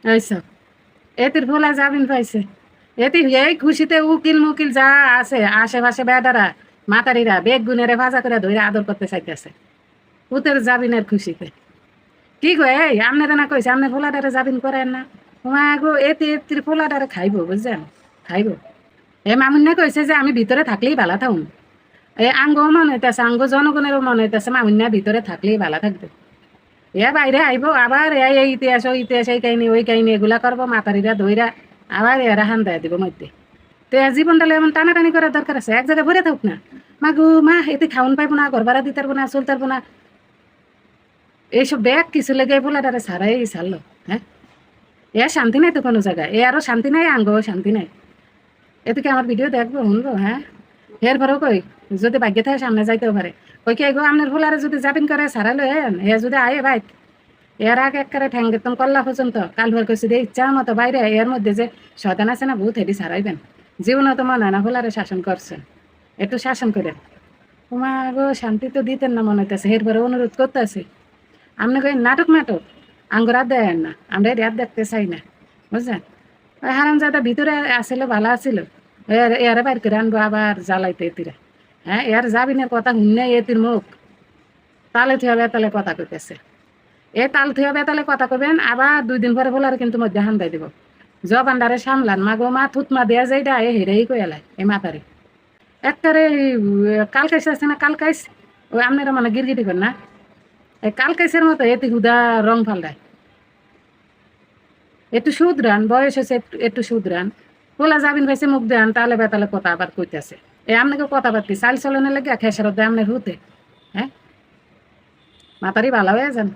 এইসব এতির ভোলা জামিন পাইছে। এতি এই খুশিতে উকিল মুকিল যা আছে আশেপাশে বেডারা মাতারিরা বেগ গুনেরে ভাজা করে ধরে আদর করতে চাইতেছে উতের জামিনের খুশিতে। কি গো এই আপনারা না কইছে আপনি ফোলাডারে জামিন করেন না? মা গো এতে এতির ফোলাডারে খাইব বুঝছেন, খাইব। এ মামুন্যা কইছে যে আমি ভিতরে থাকলেই ভালো থাকুন। এ আঙ্গও মনে হইতেছে, আঙ্গ জনগণেরও মনে হইতেছে মামুন্যা ভিতরে থাকলেই ভালো থাকবে। এ বাইরে আইব আবার এই ইতিহাস ওই ইতিহাস এই কাহিনী ওই কাহিনী এগুলা করবো মাতারিরা দইরা আবার এরা হান দেয় দিব মধ্যে। তো এর জীবনটা এমন টানাটানি করার দরকার আছে, এক জায়গায় ভরে থাকুক না। মা গো মা এতে খাওয়ান পাইবো না, ঘর ভাড়া দিতে পারবো না, চলতে পারবো না, এইসব ব্যাগ কিছু লেগে পোলাটারে সারাই সারলো। হ্যাঁ, এ শান্তি নাই তো কোনো জায়গায়, এ আরো শান্তি নাই, আঙ্গও শান্তি নাই। এতে কি আমার ভিডিও দেখবো শুনবো? হ্যাঁ, এর ভরও কই যদি ভাগ্যে থাকে সামনে যাইতেও পারে। কই কে গো আপনার ভোলারে যদি জাবিন করে সারালো এ যদি আয়ে ভাই এর আগে একবারে ঠ্যাং একদম কল্লা পর্যন্ত কাল ভর করছি দিয়ে ইচ্ছা মতো বাইরে এর মধ্যে যে শয়তান আছে না ভূত হেডি সারাইবেন। জীবনে তো মনে হয় না ভোলারে শাসন করছে, একটু শাসন করে। তোমার গো শান্তি তো দিতেন না মনে হইতেছে, এর পরে অনুরোধ করতেছি আপনি কই নাটক নাটক আঙ্গুর দেন না, আমরা রাত দেখতে চাই না বুঝছেন। ওই হারাম জাদা ভিতরে আসলে ভালো আছিল, এর বাইর করে আনবো আবার জ্বালাইতে এতিরা। হ্যাঁ, এর জাবিনের কথা শুনে এতির মুখ তালে থিয়া বেতালে কথা কইতেছে। এ তাল থিয়া বেতালে কথা কবেন আবার 2 দিন পরে বলার কিন্তু মধ্যে হান্দাই দিব। জবানদারে সামলান মা গো মা থুতমা দেয়া যাইডা এ হেরেই কই এলাই এই মাতারে একটারে কালকাইছে আছে না কালকাইস ওই আপনারা মানে গিরগিটি করেন না, এই কালকাইসের মতো এতে হুদা রং ফালদায়। একটু শুধরান, বয়স হয়েছে একটু শুধরান। পোলা যাবিন ভাইছে মুখ দেন তাহলে বেতালে কথা আবার কইতেছে। এ আপনাকে কথাবার্তি চাল চলনের লেগে খেসারত দেয় আপনার হুতে। হ্যাঁ, মাতারি ভালো হয়ে যান।